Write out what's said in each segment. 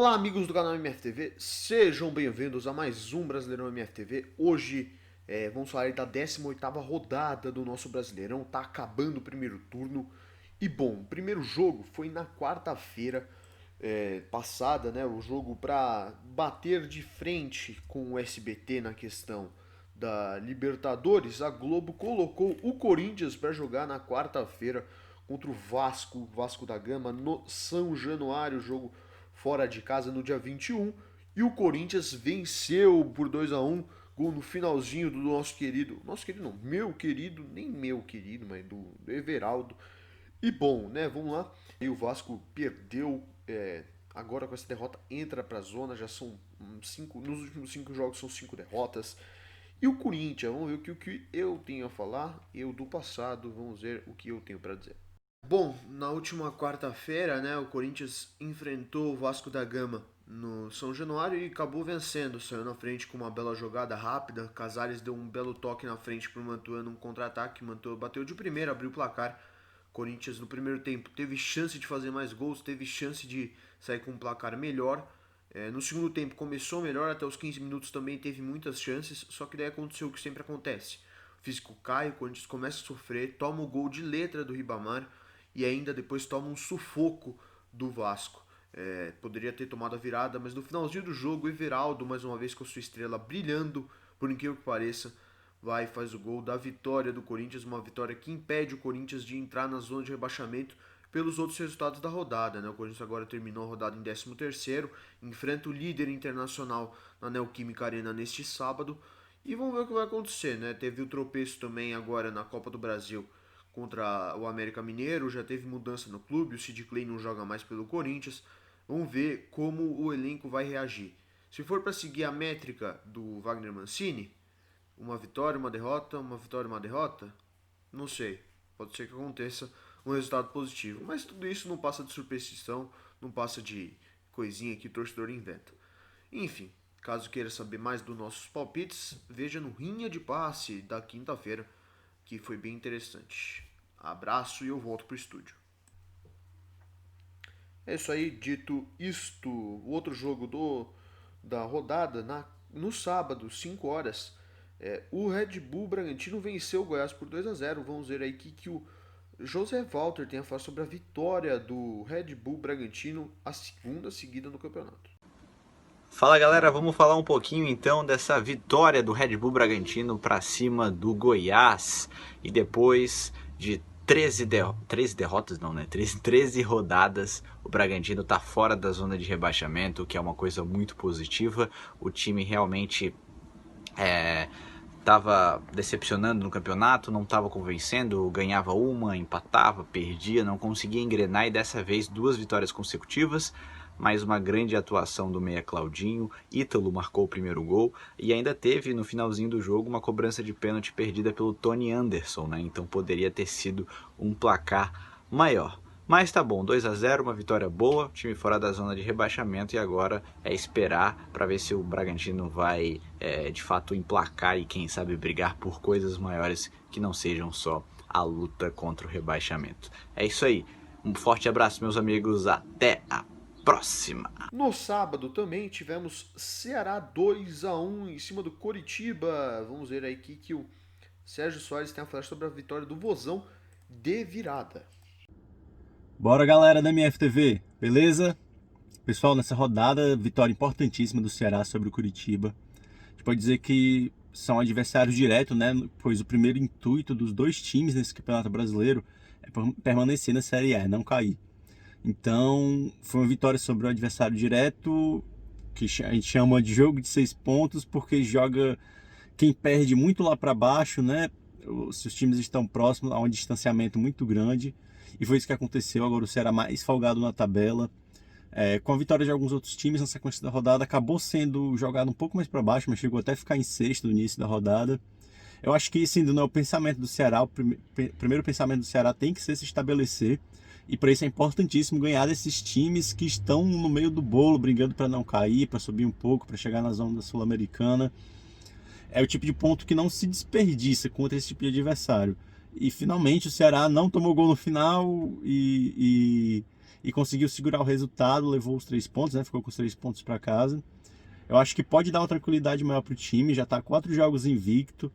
Olá, amigos do canal MFTV, sejam bem-vindos a mais um Brasileirão MFTV. Hoje vamos falar aí da 18ª rodada do nosso Brasileirão, tá acabando o primeiro turno. E bom, o primeiro jogo foi na quarta-feira passada, né? O jogo para bater de frente com o SBT na questão da Libertadores. A Globo colocou o Corinthians para jogar na quarta-feira contra o Vasco da Gama, no São Januário, jogo fora de casa no dia 21. E o Corinthians venceu por 2-1, gol no finalzinho do nosso querido não, meu querido, nem meu querido, mas do Everaldo. E bom, né, vamos lá. E o Vasco perdeu, agora com essa derrota entra pra zona, já são cinco, nos últimos 5 jogos são 5 derrotas. E o Corinthians, vamos ver o que eu tenho a falar, eu do passado, vamos ver o que eu tenho para dizer. Bom, na última quarta-feira, né, o Corinthians enfrentou o Vasco da Gama no São Januário e acabou vencendo. Saiu na frente com uma bela jogada rápida. Casares deu um belo toque na frente para o Mantuan num contra-ataque. Mantuan bateu de primeira, abriu o placar. Corinthians no primeiro tempo teve chance de fazer mais gols, teve chance de sair com um placar melhor. No segundo tempo começou melhor, até os 15 minutos também teve muitas chances, só que daí aconteceu o que sempre acontece. O físico cai, o Corinthians começa a sofrer, toma o gol de letra do Ribamar e ainda depois toma um sufoco do Vasco. Poderia ter tomado a virada, mas no finalzinho do jogo, o Everaldo, mais uma vez com a sua estrela brilhando, por incrível que pareça, vai e faz o gol da vitória do Corinthians, uma vitória que impede o Corinthians de entrar na zona de rebaixamento pelos outros resultados da rodada, né? O Corinthians agora terminou a rodada em 13º, enfrenta o líder internacional na Neoquímica Arena neste sábado, e vamos ver o que vai acontecer, né? Teve o tropeço também agora na Copa do Brasil contra o América Mineiro, já teve mudança no clube, o Sid Clay não joga mais pelo Corinthians. Vamos ver como o elenco vai reagir. Se for para seguir a métrica do Wagner Mancini, uma vitória, uma derrota, uma vitória, uma derrota, não sei. Pode ser que aconteça um resultado positivo, mas tudo isso não passa de superstição, não passa de coisinha que o torcedor inventa. Enfim, caso queira saber mais dos nossos palpites, veja no Rinha de Passe da quinta-feira, que foi bem interessante. Abraço e eu volto pro estúdio. É isso aí, dito isto, o outro jogo da rodada, no sábado, 5 horas, o Red Bull Bragantino venceu o Goiás por 2-0. Vamos ver aí que o José Walter tem a falar sobre a vitória do Red Bull Bragantino, a segunda seguida no campeonato. Fala galera, vamos falar um pouquinho então dessa vitória do Red Bull Bragantino para cima do Goiás. E depois de 13 derrotas, não, né? 13 rodadas, o Bragantino está fora da zona de rebaixamento, o que é uma coisa muito positiva. O time realmente estava decepcionando no campeonato, não estava convencendo, ganhava uma, empatava, perdia, não conseguia engrenar, e dessa vez 2 vitórias consecutivas. Mais uma grande atuação do meia Claudinho, Ítalo marcou o primeiro gol e ainda teve no finalzinho do jogo uma cobrança de pênalti perdida pelo Tony Anderson, né? Então poderia ter sido um placar maior. Mas tá bom, 2-0, uma vitória boa, time fora da zona de rebaixamento, e agora é esperar para ver se o Bragantino vai de fato emplacar e quem sabe brigar por coisas maiores que não sejam só a luta contra o rebaixamento. É isso aí, um forte abraço meus amigos, até a próxima. No sábado também tivemos Ceará 2-1 em cima do Coritiba. Vamos ver aí que o Sérgio Soares tem a falar sobre a vitória do Vozão de virada. Bora galera da MFTV, beleza? Pessoal, nessa rodada, vitória importantíssima do Ceará sobre o Curitiba. A gente pode dizer que são adversários diretos, né? Pois o primeiro intuito dos dois times nesse Campeonato Brasileiro é permanecer na Série A, não cair. Então, foi uma vitória sobre o adversário direto, que a gente chama de jogo de 6 pontos, porque joga quem perde muito lá para baixo, né? Se os times estão próximos, há um distanciamento muito grande. E foi isso que aconteceu. Agora o Ceará mais folgado na tabela. Com a vitória de alguns outros times na sequência da rodada, acabou sendo jogado um pouco mais para baixo, mas chegou até a ficar em sexto no início da rodada. Eu acho que isso ainda não é o pensamento do Ceará. O primeiro pensamento do Ceará tem que ser se estabelecer. E para isso é importantíssimo ganhar desses times que estão no meio do bolo, brigando para não cair, para subir um pouco, para chegar na zona da Sul-Americana. É o tipo de ponto que não se desperdiça contra esse tipo de adversário. E finalmente o Ceará não tomou gol no final e e conseguiu segurar o resultado, levou os 3 pontos, né? Ficou com os 3 pontos para casa. Eu acho que pode dar uma tranquilidade maior para o time, já está 4 jogos invicto.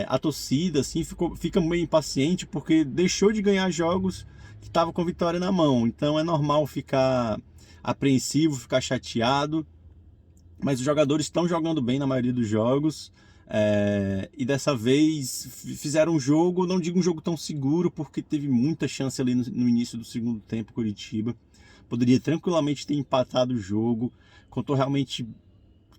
A torcida assim, fica meio impaciente porque deixou de ganhar jogos que estava com vitória na mão. Então é normal ficar apreensivo, ficar chateado. Mas os jogadores estão jogando bem na maioria dos jogos. E dessa vez fizeram um jogo, não digo um jogo tão seguro, porque teve muita chance ali no início do segundo tempo. Curitiba poderia tranquilamente ter empatado o jogo, contou realmente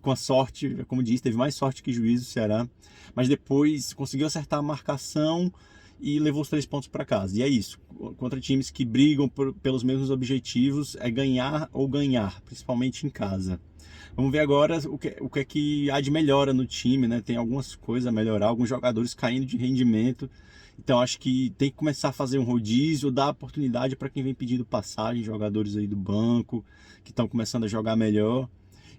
com a sorte, como disse, teve mais sorte que juízo o Ceará, mas depois conseguiu acertar a marcação e levou os 3 pontos para casa. E é isso, contra times que brigam pelos mesmos objetivos, é ganhar ou ganhar, principalmente em casa. Vamos ver agora o que é que há de melhora no time, né? Tem algumas coisas a melhorar, alguns jogadores caindo de rendimento. Então acho que tem que começar a fazer um rodízio, dar oportunidade para quem vem pedindo passagem, jogadores aí do banco, que estão começando a jogar melhor.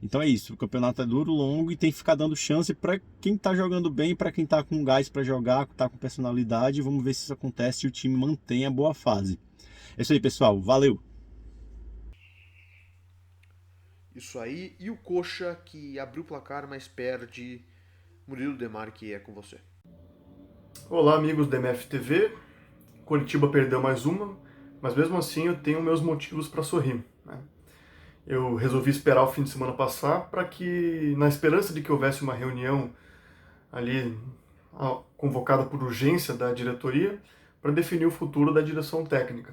Então é isso, o campeonato é duro, longo e tem que ficar dando chance para quem está jogando bem, para quem está com gás para jogar, está com personalidade. Vamos ver se isso acontece e o time mantém a boa fase. É isso aí, pessoal. Valeu! Isso aí. E o Coxa, que abriu o placar, mas perde. Murilo Demar, que é com você. Olá, amigos da MFTV. Coritiba perdeu mais uma, mas mesmo assim eu tenho meus motivos para sorrir, né? Eu resolvi esperar o fim de semana passar para que, na esperança de que houvesse uma reunião ali convocada por urgência da diretoria para definir o futuro da direção técnica.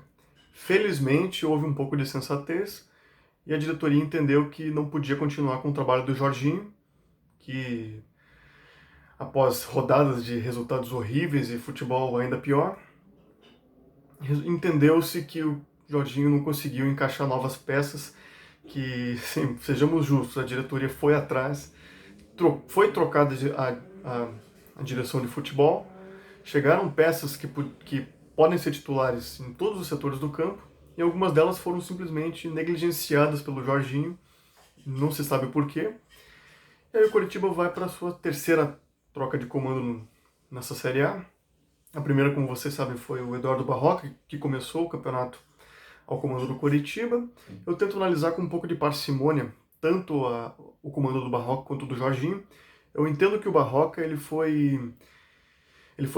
Felizmente houve um pouco de sensatez e a diretoria entendeu que não podia continuar com o trabalho do Jorginho, que após rodadas de resultados horríveis e futebol ainda pior, entendeu-se que o Jorginho não conseguiu encaixar novas peças, que, sim, sejamos justos, a diretoria foi atrás, foi trocada a direção de futebol, chegaram peças que podem ser titulares em todos os setores do campo, e algumas delas foram simplesmente negligenciadas pelo Jorginho, não se sabe por quê. E aí o Coritiba vai para a sua terceira troca de comando nessa Série A. A primeira, como vocês sabem, foi o Eduardo Barroca, que começou o campeonato ao comando do Coritiba. Eu tento analisar com um pouco de parcimônia tanto o comando do Barroca quanto do Jorginho. Eu entendo que o Barroca ele foi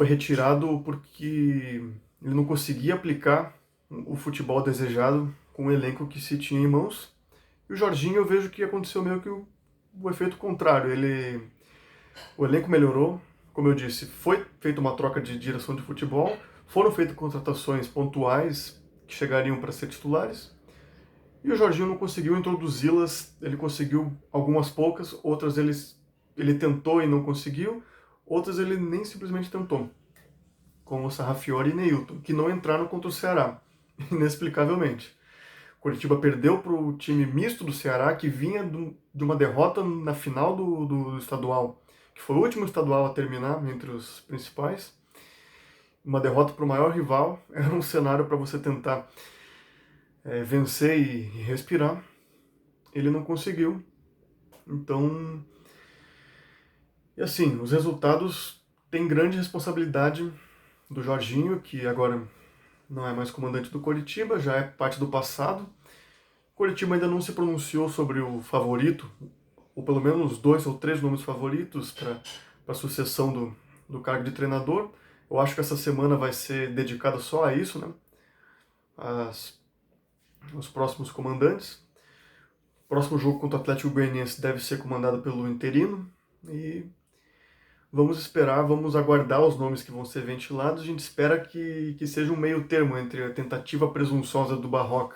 retirado porque ele não conseguia aplicar o futebol desejado com o elenco que se tinha em mãos. E o Jorginho, eu vejo que aconteceu meio que o efeito contrário. O elenco melhorou, como eu disse, foi feita uma troca de direção de futebol, foram feitas contratações pontuais que chegariam para ser titulares, e o Jorginho não conseguiu introduzi-las. Ele conseguiu algumas poucas, outras ele tentou e não conseguiu, outras ele nem simplesmente tentou, como o Sarrafiori e Neilton, que não entraram contra o Ceará, inexplicavelmente. Coritiba perdeu para o time misto do Ceará, que vinha de uma derrota na final do estadual, que foi o último estadual a terminar entre os principais. Uma derrota para o maior rival, era um cenário para você tentar vencer e respirar. Ele não conseguiu. Então, e assim, os resultados têm grande responsabilidade do Jorginho, que agora não é mais comandante do Coritiba, já é parte do passado. O Coritiba ainda não se pronunciou sobre o favorito, ou pelo menos 2 ou 3 nomes favoritos para a sucessão do cargo de treinador. Eu acho que essa semana vai ser dedicada só a isso, né? Os próximos comandantes. O próximo jogo contra o Atlético Goianiense deve ser comandado pelo interino. E vamos esperar, vamos aguardar os nomes que vão ser ventilados. A gente espera que seja um meio termo entre a tentativa presunçosa do Barroca,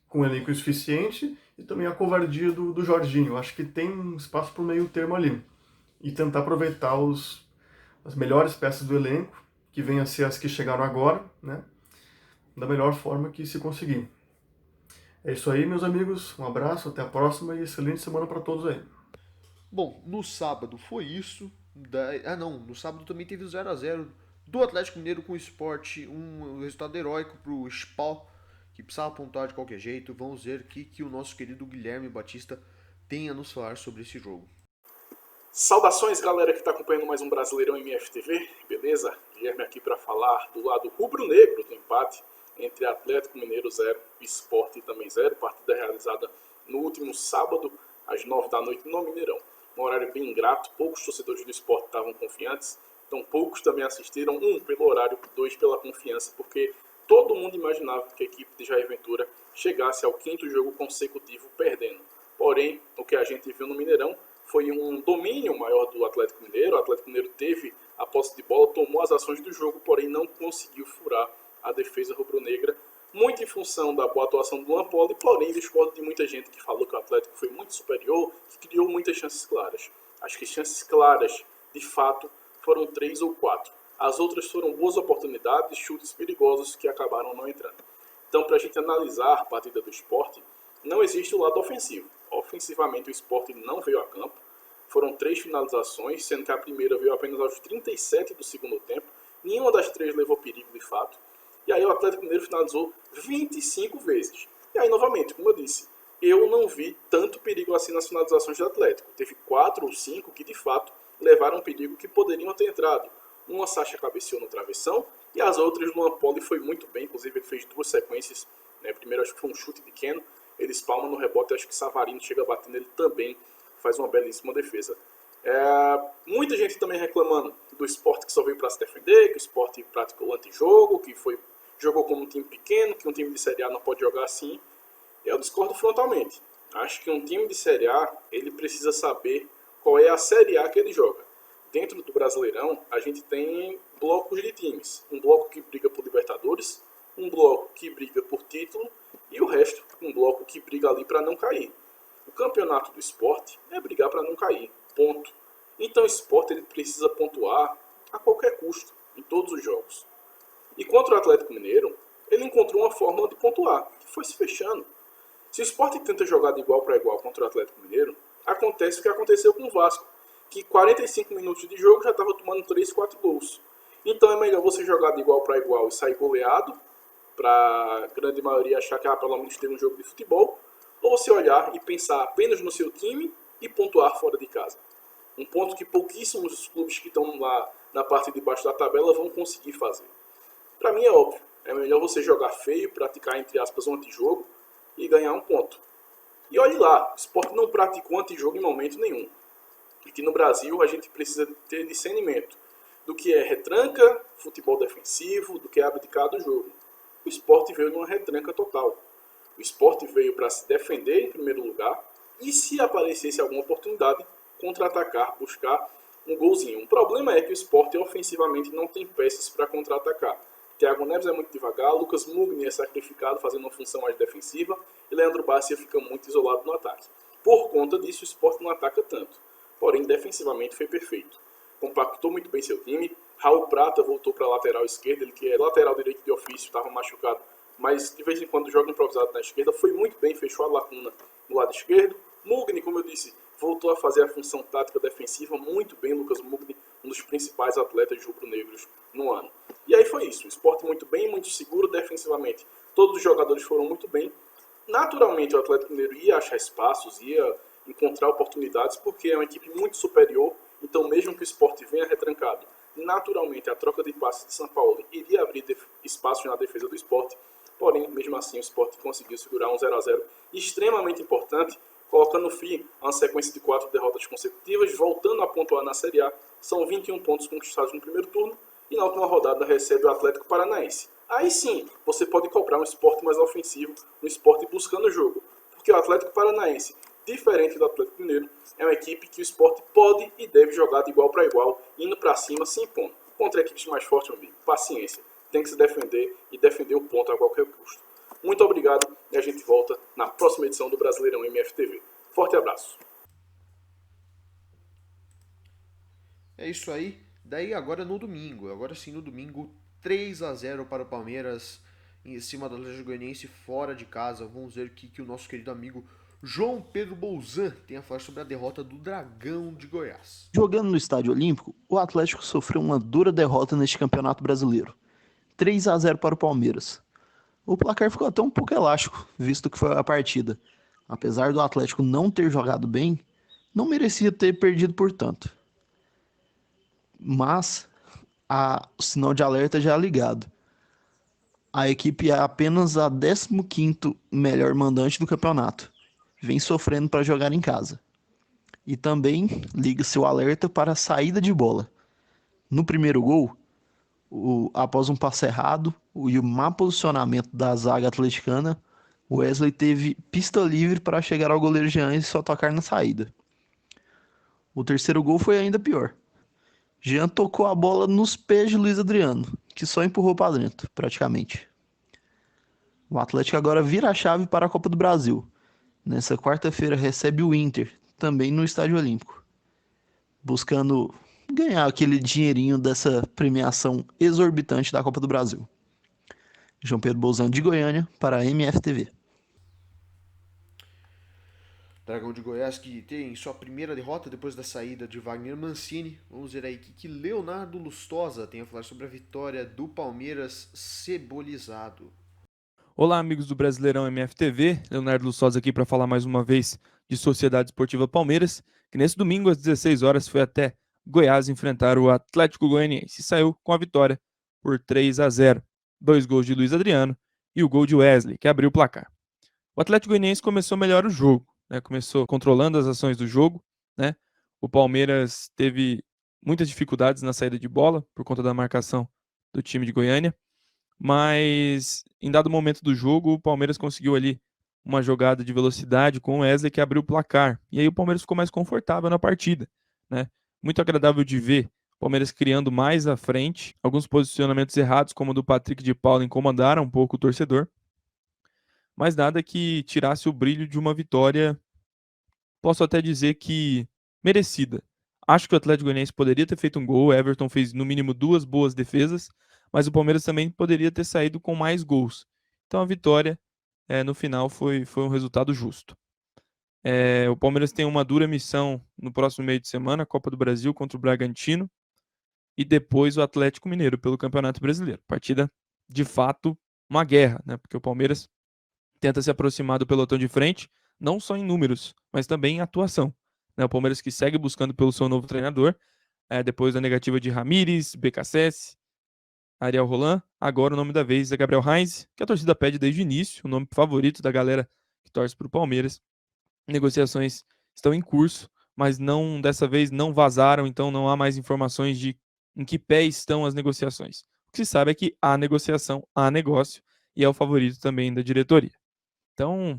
com elenco insuficiente, e também a covardia do Jorginho. Eu acho que tem um espaço para o meio termo ali. E tentar aproveitar as melhores peças do elenco, que venham a ser as que chegaram agora, né? Da melhor forma que se conseguir. É isso aí, meus amigos. Um abraço, até a próxima e excelente semana para todos aí. Bom, no sábado foi isso. No sábado também teve o 0x0 do Atlético Mineiro com o Sport, um resultado heróico pro Spal, que precisava pontuar de qualquer jeito. Vamos ver o que o nosso querido Guilherme Batista tem a nos falar sobre esse jogo. Saudações, galera que está acompanhando mais um Brasileirão MFTV, beleza? Guilherme aqui para falar do lado rubro-negro do empate entre Atlético Mineiro 0 e Sport também 0, partida realizada no último sábado, às 9 da noite, no Mineirão. Um horário bem ingrato, poucos torcedores do Sport estavam confiantes, então poucos também assistiram, pelo horário, 2 pela confiança, porque todo mundo imaginava que a equipe de Jair Ventura chegasse ao 5º jogo consecutivo perdendo. Porém, o que a gente viu no Mineirão foi um domínio maior do Atlético Mineiro. O Atlético Mineiro teve a posse de bola, tomou as ações do jogo, porém não conseguiu furar a defesa rubro-negra, muito em função da boa atuação do Luan Poli, porém discordo de muita gente que falou que o Atlético foi muito superior, que criou muitas chances claras. Acho que chances claras, de fato, foram 3 ou 4. As outras foram boas oportunidades, chutes perigosos que acabaram não entrando. Então, para a gente analisar a partida do Sport, não existe o lado ofensivo. Ofensivamente, o Sport não veio a campo. Foram 3 finalizações, sendo que a primeira veio apenas aos 37 do segundo tempo. Nenhuma das 3 levou perigo de fato. E aí o Atlético Mineiro finalizou 25 vezes. E aí, novamente, como eu disse, eu não vi tanto perigo assim nas finalizações do Atlético. Teve 4 ou 5 que, de fato, levaram perigo que poderiam ter entrado. Uma Sacha cabeceou no travessão e as outras, Luan Poli foi muito bem. Inclusive, ele fez 2 sequências. Primeiro, acho que foi um chute de Keno. Ele espalma no rebote, acho que Savarino chega batendo, ele também faz uma belíssima defesa. Muita gente também reclamando do Sport que só veio para se defender, que o Sport praticou antijogo, que jogou como um time pequeno, que um time de Série A não pode jogar assim. Eu discordo frontalmente. Acho que um time de Série A, ele precisa saber qual é a Série A que ele joga. Dentro do Brasileirão, a gente tem blocos de times. Um bloco que briga por Libertadores, um bloco que briga por título e o resto, um bloco que briga ali para não cair. O campeonato do Sport é brigar para não cair, ponto. Então o Sport ele precisa pontuar a qualquer custo, em todos os jogos. E contra o Atlético Mineiro, ele encontrou uma fórmula de pontuar, que foi se fechando. Se o Sport tenta jogar de igual para igual contra o Atlético Mineiro, acontece o que aconteceu com o Vasco, que 45 minutos de jogo já estava tomando 3, 4 gols. Então é melhor você jogar de igual para igual e sair goleado, para a grande maioria achar que pelo menos teve um jogo de futebol, ou você olhar e pensar apenas no seu time e pontuar fora de casa. Um ponto que pouquíssimos clubes que estão lá na parte de baixo da tabela vão conseguir fazer. Para mim é óbvio, é melhor você jogar feio, praticar entre aspas um antijogo e ganhar um ponto. E olhe lá, o Sport não praticou antijogo em momento nenhum. Aqui no Brasil a gente precisa ter discernimento do que é retranca, futebol defensivo, do que é abdicar do jogo. O Sport veio numa retranca total. O Sport veio para se defender em primeiro lugar e, se aparecesse alguma oportunidade, contra-atacar, buscar um golzinho. O problema é que o Sport ofensivamente não tem peças para contra-atacar. Thiago Neves é muito devagar, Lucas Mugni é sacrificado fazendo uma função mais defensiva e Leandro Bárcia fica muito isolado no ataque. Por conta disso, o Sport não ataca tanto. Porém, defensivamente foi perfeito. Compactou muito bem seu time. Raul Prata voltou para a lateral esquerda, ele que é lateral direito de ofício, estava machucado, mas de vez em quando joga improvisado na esquerda, foi muito bem, fechou a lacuna no lado esquerdo. Mugni, como eu disse, voltou a fazer a função tática defensiva muito bem. Lucas Mugni, um dos principais atletas rubro-negros no ano. E aí foi isso, o Sport muito bem, muito seguro defensivamente. Todos os jogadores foram muito bem. Naturalmente o Atlético Mineiro ia achar espaços, ia encontrar oportunidades, porque é uma equipe muito superior. Então mesmo que o Sport venha retrancado, naturalmente a troca de passes de São Paulo iria abrir espaços na defesa do Sport. Porém, mesmo assim, o Sport conseguiu segurar um 0-0 extremamente importante, colocando fim a uma sequência de 4 derrotas consecutivas, voltando a pontuar na Série A. São 21 pontos conquistados no primeiro turno e na última rodada recebe o Atlético Paranaense. Aí sim, você pode cobrar um Sport mais ofensivo, um Sport buscando o jogo, porque o Atlético Paranaense, diferente do Atlético Mineiro, é uma equipe que o Sport pode e deve jogar de igual para igual, indo para cima, se impondo. Contra equipes mais fortes, meu amigo, paciência. Tem que se defender e defender o ponto a qualquer custo. Muito obrigado e a gente volta na próxima edição do Brasileirão MFTV. Forte abraço. É isso aí. Daí agora no domingo. Agora sim no domingo, 3-0 para o Palmeiras em cima do Atlético Goianiense fora de casa. Vamos ver o que o nosso querido amigo João Pedro Bolzan tem a falar sobre a derrota do Dragão de Goiás. Jogando no Estádio Olímpico, o Atlético sofreu uma dura derrota neste campeonato brasileiro. 3-0 para o Palmeiras. O placar ficou até um pouco elástico, visto que foi a partida. Apesar do Atlético não ter jogado bem, não merecia ter perdido por tanto. Mas o sinal de alerta já é ligado. a equipe é apenas a 15º melhor mandante do campeonato. Vem sofrendo para jogar em casa. E também liga-se o alerta para a saída de bola. No primeiro gol, após um passe errado e o má posicionamento da zaga atleticana, o Wesley teve pista livre para chegar ao goleiro Jean e só tocar na saída. O terceiro gol foi ainda pior. Jean tocou a bola nos pés de Luiz Adriano, que só empurrou para dentro, praticamente. O Atlético agora vira a chave para a Copa do Brasil. Nessa quarta-feira recebe o Inter, também no Estádio Olímpico, buscando ganhar aquele dinheirinho dessa premiação exorbitante da Copa do Brasil. João Pedro Bolzano de Goiânia para a MFTV. Dragão de Goiás que tem sua primeira derrota depois da saída de Wagner Mancini. Vamos ver aí que Leonardo Lustosa tem a falar sobre a vitória do Palmeiras cebolizado. Olá, amigos do Brasileirão MFTV. Leonardo Lustosa aqui para falar mais uma vez de Sociedade Esportiva Palmeiras, que nesse domingo às 16 horas foi até Goiás enfrentar o Atlético Goianiense e saiu com a vitória por 3-0. 2 gols de Luiz Adriano e o gol de Wesley, que abriu o placar. O Atlético Goianiense começou melhor o jogo, né? Começou controlando as ações do jogo, né? O Palmeiras teve muitas dificuldades na saída de bola por conta da marcação do time de Goiânia, mas em dado momento do jogo o Palmeiras conseguiu ali uma jogada de velocidade com o Wesley que abriu o placar, e aí o Palmeiras ficou mais confortável na partida, né? Muito agradável de ver o Palmeiras criando mais à frente, alguns posicionamentos errados como o do Patrick de Paula incomodaram um pouco o torcedor, mas nada que tirasse o brilho de uma vitória, posso até dizer que merecida. Acho que o Atlético Goianiense poderia ter feito um gol, o Everton fez no mínimo 2 boas defesas, mas o Palmeiras também poderia ter saído com mais gols. Então a vitória, no final, foi um resultado justo. O Palmeiras tem uma dura missão no próximo meio de semana, a Copa do Brasil contra o Bragantino, e depois o Atlético Mineiro pelo Campeonato Brasileiro. Partida, de fato, uma guerra, né? Porque o Palmeiras tenta se aproximar do pelotão de frente, não só em números, mas também em atuação, né? O Palmeiras que segue buscando pelo seu novo treinador, depois da negativa de Ramires, BKSS, Ariel Roland, agora o nome da vez é Gabriel Heinz, que a torcida pede desde o início, o nome favorito da galera que torce para o Palmeiras. Negociações estão em curso, mas dessa vez não vazaram, então não há mais informações de em que pé estão as negociações. O que se sabe é que há negociação, há negócio, e é o favorito também da diretoria. Então,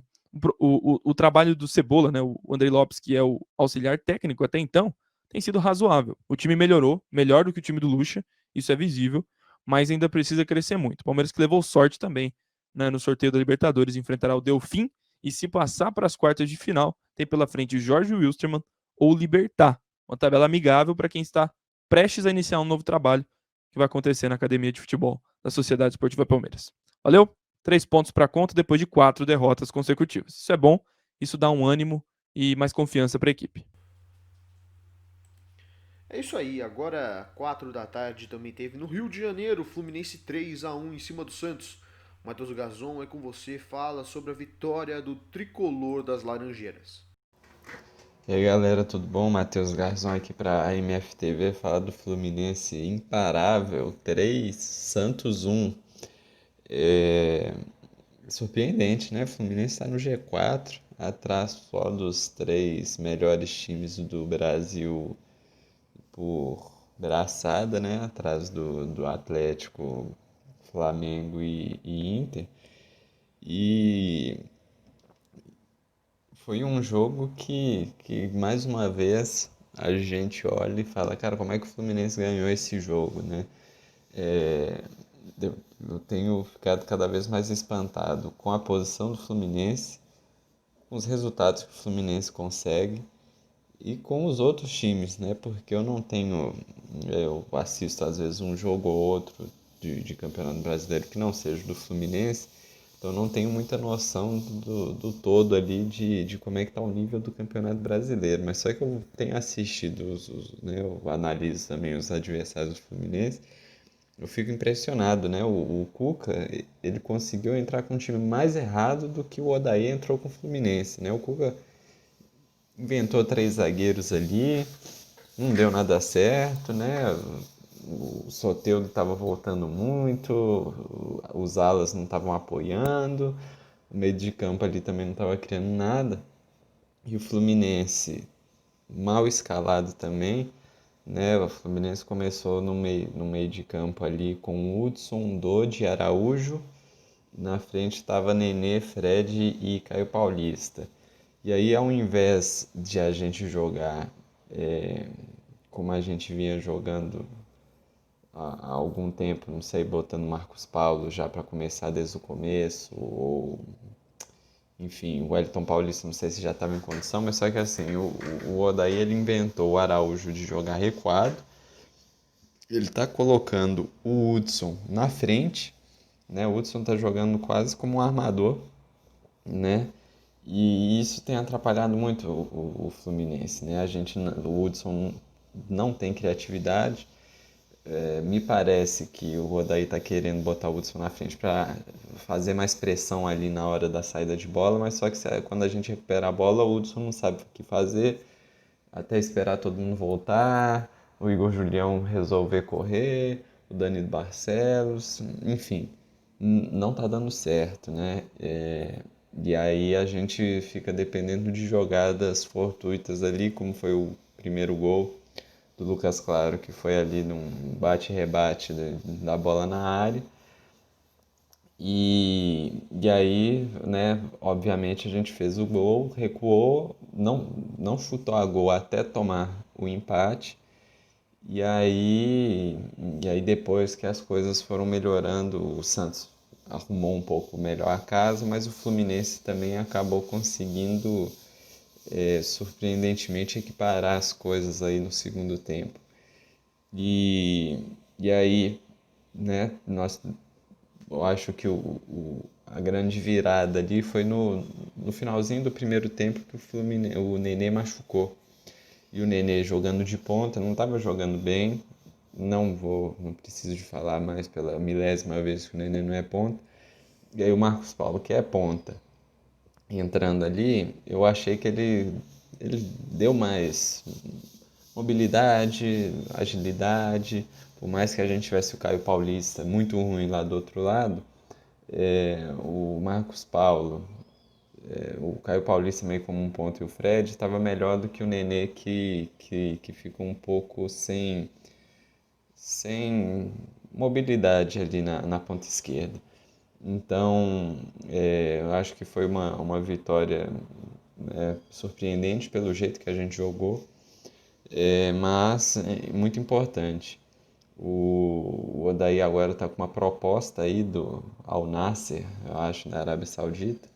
o trabalho do Cebola, né, o Andrei Lopes, que é o auxiliar técnico até então, tem sido razoável. O time melhorou, melhor do que o time do Lucha, isso é visível, mas ainda precisa crescer muito. O Palmeiras que levou sorte também, né, no sorteio da Libertadores, enfrentará o Delfim, e se passar para as quartas de final, tem pela frente Jorge Wilstermann ou Libertad. Uma tabela amigável para quem está prestes a iniciar um novo trabalho que vai acontecer na Academia de Futebol da Sociedade Esportiva Palmeiras. Valeu? 3 pontos para a conta depois de 4 derrotas consecutivas. Isso é bom, isso dá um ânimo e mais confiança para a equipe. É isso aí, agora 4 da tarde também teve no Rio de Janeiro, Fluminense 3-1 em cima do Santos. Matheus Gazon é com você, fala sobre a vitória do tricolor das Laranjeiras. E aí galera, tudo bom? Matheus Garzon aqui para a MFTV, falar do Fluminense imparável, 3, Santos 1. Surpreendente, né? O Fluminense está no G4, atrás só dos 3 melhores times do Brasil por braçada, né? Atrás do Atlético, Flamengo e Inter. E foi um jogo que mais uma vez a gente olha e fala, cara, como é que o Fluminense ganhou esse jogo, né? Eu tenho ficado cada vez mais espantado com a posição do Fluminense, com os resultados que o Fluminense consegue e com os outros times, né? Porque eu assisto às vezes um jogo ou outro de Campeonato Brasileiro que não seja do Fluminense, então não tenho muita noção do todo ali de como é que está o nível do Campeonato Brasileiro, mas só que eu tenho assistido, né, eu analiso também os adversários do Fluminense, eu fico impressionado, né? O Cuca, ele conseguiu entrar com um time mais errado do que o Odair entrou com o Fluminense, né? O Cuca inventou 3 zagueiros ali, não deu nada certo, né? o Soteldo estava voltando muito, os alas não estavam apoiando, o meio de campo ali também não estava criando nada. E o Fluminense mal escalado também, né? O Fluminense começou no meio de campo ali com Hudson, Dodi, Araújo. Na frente estava Nenê, Fred e Caio Paulista. E aí, ao invés de a gente jogar como a gente vinha jogando há algum tempo, não sei, botando Marcos Paulo já para começar desde o começo, ou enfim, o Wellington Paulista, não sei se já estava em condição, mas só que assim, o Odaí ele inventou o Araújo de jogar recuado, ele está colocando o Hudson na frente, né? O Hudson está jogando quase como um armador, né? E isso tem atrapalhado muito o Fluminense, né? O Hudson não tem criatividade. Me parece que o Odaí está querendo botar o Hudson na frente para fazer mais pressão ali na hora da saída de bola, mas só que quando a gente recupera a bola, o Hudson não sabe o que fazer, até esperar todo mundo voltar, o Igor Julião resolver correr, o Danilo Barcelos, enfim, não tá dando certo, né? E aí a gente fica dependendo de jogadas fortuitas ali, como foi o primeiro gol do Lucas Claro, que foi ali num bate-rebate da bola na área. E aí, né, obviamente a gente fez o gol, recuou, não chutou a gol até tomar o empate. E aí depois que as coisas foram melhorando, o Santos arrumou um pouco melhor a casa, mas o Fluminense também acabou conseguindo surpreendentemente equiparar as coisas aí no segundo tempo. E aí, né, eu acho que a grande virada ali foi no finalzinho do primeiro tempo que o Nenê machucou. E o Nenê jogando de ponta, não estava jogando bem. Não preciso de falar mais pela milésima vez que o Nenê não é ponta. E aí o Marcos Paulo, que é ponta, entrando ali, eu achei que ele deu mais mobilidade, agilidade. Por mais que a gente tivesse o Caio Paulista muito ruim lá do outro lado, o Marcos Paulo, o Caio Paulista meio como um ponto e o Fred estava melhor do que o Nenê que ficou um pouco sem mobilidade ali na ponta esquerda. Então, eu acho que foi uma vitória surpreendente pelo jeito que a gente jogou, mas muito importante. O Odaí agora está com uma proposta aí do Al Nassr, eu acho, da Arábia Saudita.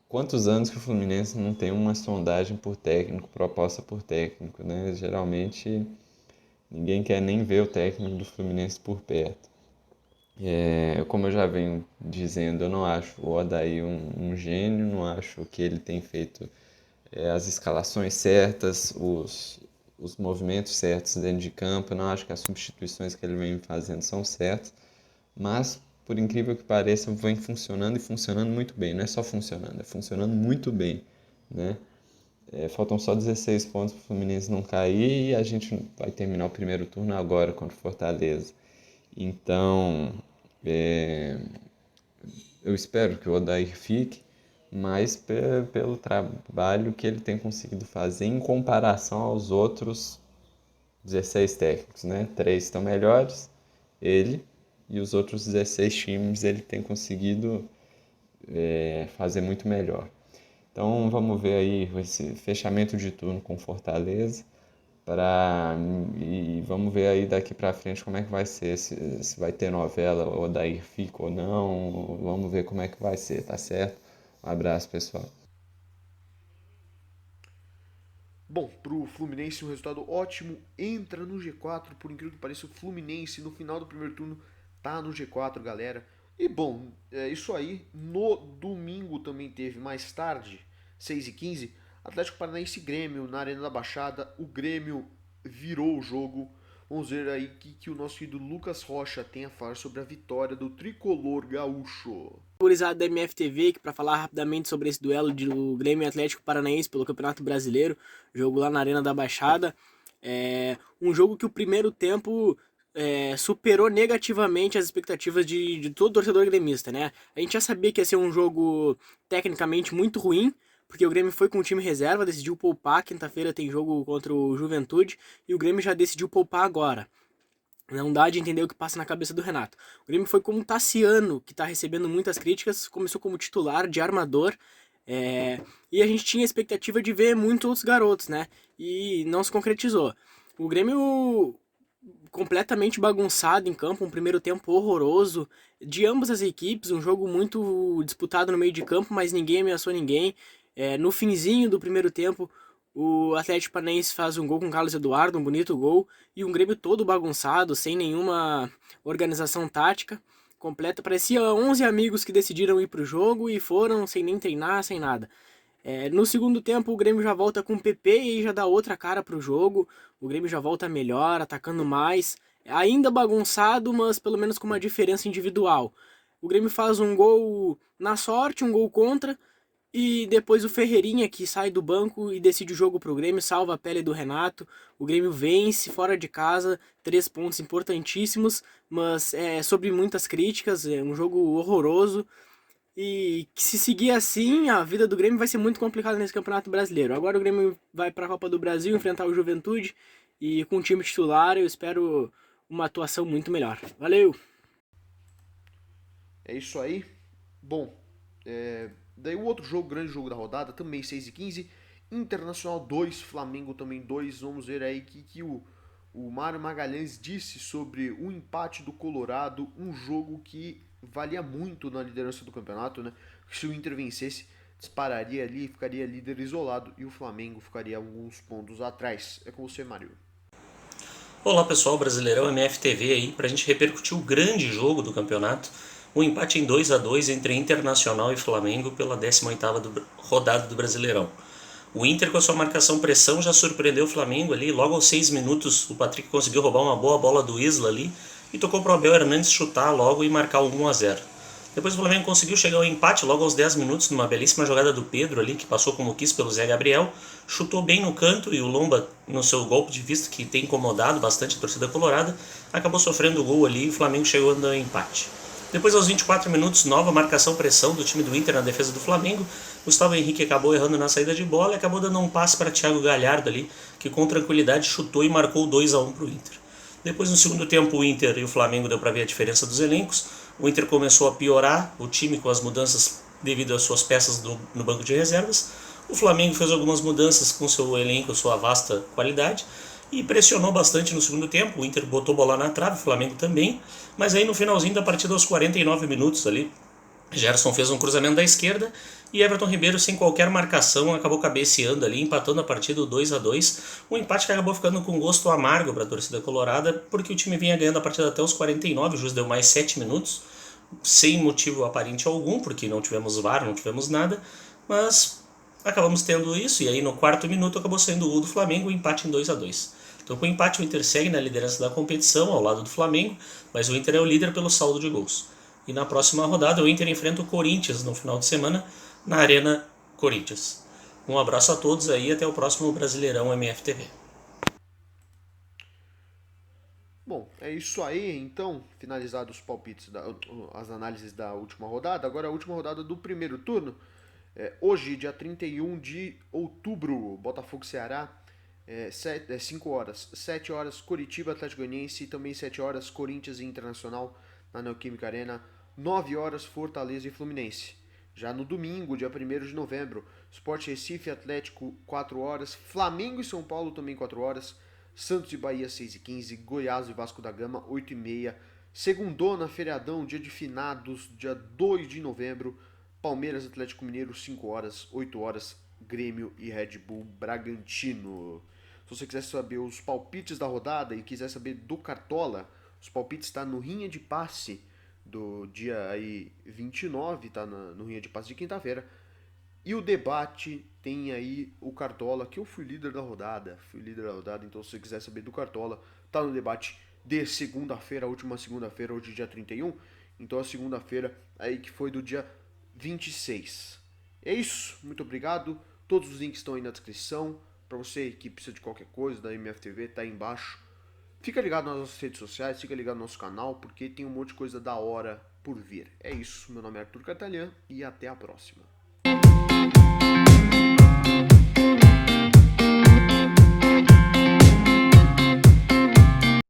Quantos anos que o Fluminense não tem uma sondagem por técnico, proposta por técnico, né? Geralmente ninguém quer nem ver o técnico do Fluminense por perto. Como eu já venho dizendo, eu não acho o Odaí um gênio, não acho que ele tem feito as escalações certas, os movimentos certos dentro de campo, eu não acho que as substituições que ele vem fazendo são certas, mas, por incrível que pareça, vem funcionando e funcionando muito bem. Não é só funcionando, é funcionando muito bem, né? Faltam só 16 pontos para o Fluminense não cair e a gente vai terminar o primeiro turno agora contra o Fortaleza. Então, eu espero que o Odair fique, mas pelo trabalho que ele tem conseguido fazer em comparação aos outros 16 técnicos, né? 3 estão melhores, ele, e os outros 16 times ele tem conseguido fazer muito melhor. Então vamos ver aí esse fechamento de turno com Fortaleza e vamos ver aí daqui para frente como é que vai ser, se vai ter novela, o Odair fica ou não, vamos ver como é que vai ser, tá certo? Um abraço, pessoal. Bom, pro Fluminense um resultado ótimo, entra no G4, por incrível que pareça, o Fluminense no final do primeiro turno tá no G4, galera. E bom, é isso aí. No domingo também teve mais tarde, 6h15, Atlético Paranaense e Grêmio na Arena da Baixada. O Grêmio virou o jogo. Vamos ver aí que o nosso ídolo Lucas Rocha tem a falar sobre a vitória do tricolor gaúcho. Autorizado da MFTV, que para falar rapidamente sobre esse duelo do Grêmio e Atlético Paranaense pelo Campeonato Brasileiro, jogo lá na Arena da Baixada. Um jogo que o primeiro tempo superou negativamente as expectativas de todo torcedor gremista, né? A gente já sabia que ia ser um jogo tecnicamente muito ruim, porque o Grêmio foi com o time reserva, decidiu poupar. Quinta-feira tem jogo contra o Juventude e o Grêmio já decidiu poupar agora. Não dá de entender o que passa na cabeça do Renato. O Grêmio foi como o Tassiano, que tá recebendo muitas críticas, começou como titular de armador, e a gente tinha a expectativa de ver muitos outros garotos, né? E não se concretizou. O Grêmio completamente bagunçado em campo, um primeiro tempo horroroso de ambas as equipes, um jogo muito disputado no meio de campo, mas ninguém ameaçou ninguém. No finzinho do primeiro tempo, o Atlético Paranaense faz um gol com o Carlos Eduardo, um bonito gol, e um Grêmio todo bagunçado, sem nenhuma organização tática completa. Parecia 11 amigos que decidiram ir pro jogo e foram sem nem treinar, sem nada. No segundo tempo, o Grêmio já volta com o PP e aí já dá outra cara pro jogo. O Grêmio já volta melhor, atacando mais. Ainda bagunçado, mas pelo menos com uma diferença individual. O Grêmio faz um gol na sorte, um gol contra. E depois o Ferreirinha, que sai do banco e decide o jogo pro Grêmio, salva a pele do Renato. O Grêmio vence fora de casa, 3 pontos importantíssimos, mas sobre muitas críticas, é um jogo horroroso. E que se seguir assim, a vida do Grêmio vai ser muito complicada nesse Campeonato Brasileiro. Agora o Grêmio vai para a Copa do Brasil enfrentar o Juventude e com o time titular eu espero uma atuação muito melhor. Valeu! É isso aí. Bom, daí o outro jogo, grande jogo da rodada, também 6h15, Internacional 2, Flamengo também 2. Vamos ver aí que o Mário Magalhães disse sobre o empate do Colorado, um jogo que valia muito na liderança do campeonato, né? Se o Inter vencesse, dispararia ali, ficaria líder isolado e o Flamengo ficaria alguns pontos atrás. É com você, Mário. Olá pessoal, Brasileirão MFTV aí, pra gente repercutir o grande jogo do campeonato, o empate em 2-2 entre Internacional e Flamengo pela 18ª rodada do Brasileirão. O Inter com a sua marcação-pressão já surpreendeu o Flamengo ali, logo aos 6 minutos o Patrick conseguiu roubar uma boa bola do Isla ali e tocou para o Abel Hernandes chutar logo e marcar o 1-0. Depois o Flamengo conseguiu chegar ao empate logo aos 10 minutos numa belíssima jogada do Pedro ali, que passou como quis pelo Zé Gabriel, chutou bem no canto e o Lomba, no seu golpe de vista que tem incomodado bastante a torcida colorada, acabou sofrendo o gol ali e o Flamengo chegou ao empate. Depois aos 24 minutos, nova marcação-pressão do time do Inter na defesa do Flamengo, Gustavo Henrique acabou errando na saída de bola e acabou dando um passe para Thiago Galhardo ali, que com tranquilidade chutou e marcou 2-1 para o Inter. Depois no segundo tempo o Inter e o Flamengo deu para ver a diferença dos elencos, o Inter começou a piorar o time com as mudanças devido às suas peças no banco de reservas, o Flamengo fez algumas mudanças com seu elenco, sua vasta qualidade, e pressionou bastante no segundo tempo, o Inter botou bola na trave, o Flamengo também, mas aí no finalzinho da partida aos 49 minutos ali, Gerson fez um cruzamento da esquerda e Everton Ribeiro sem qualquer marcação acabou cabeceando ali, empatando a partida 2-2, um empate que acabou ficando com gosto amargo para a torcida colorada, porque o time vinha ganhando a partida até os 49, o juiz deu mais 7 minutos, sem motivo aparente algum, porque não tivemos VAR, não tivemos nada, mas acabamos tendo isso, e aí no quarto minuto acabou saindo o gol do Flamengo, o empate em 2-2. Então com o empate o Inter segue na liderança da competição, ao lado do Flamengo, mas o Inter é o líder pelo saldo de gols. E na próxima rodada o Inter enfrenta o Corinthians no final de semana, na Arena Corinthians. Um abraço a todos aí e até o próximo Brasileirão MFTV. Bom, é isso aí, então, finalizados os palpites, as análises da última rodada. Agora a última rodada do primeiro turno. Hoje, dia 31 de outubro, Botafogo Ceará, 5 horas. 7 horas, Coritiba, Atlético Goianiense, e também 7 horas, Corinthians e Internacional, na Neoquímica Arena. 9 horas, Fortaleza e Fluminense. Já no domingo, dia 1º de novembro, Sport Recife, Atlético, 4 horas. Flamengo e São Paulo, também 4 horas. Santos e Bahia, 6h15. Goiás e Vasco da Gama, 8h30. Segundona, feriadão, dia de finados, dia 2 de novembro. Palmeiras, Atlético Mineiro, 5 horas. 8 horas, Grêmio e Red Bull Bragantino. Se você quiser saber os palpites da rodada e quiser saber do Cartola, os palpites estão no Rinha de Passe do dia aí 29, tá no Rinha de Passe de quinta-feira. E o debate tem aí o Cartola, que eu fui líder da rodada. Então se você quiser saber do Cartola, tá no debate de segunda-feira, a última segunda-feira, hoje dia 31. Então a segunda-feira aí que foi do dia 26. É isso, muito obrigado. Todos os links estão aí na descrição. Pra você que precisa de qualquer coisa da MFTV, tá aí embaixo. Fica ligado nas nossas redes sociais, fica ligado no nosso canal, porque tem um monte de coisa da hora por vir. É isso, meu nome é Arthur Catalhan e até a próxima.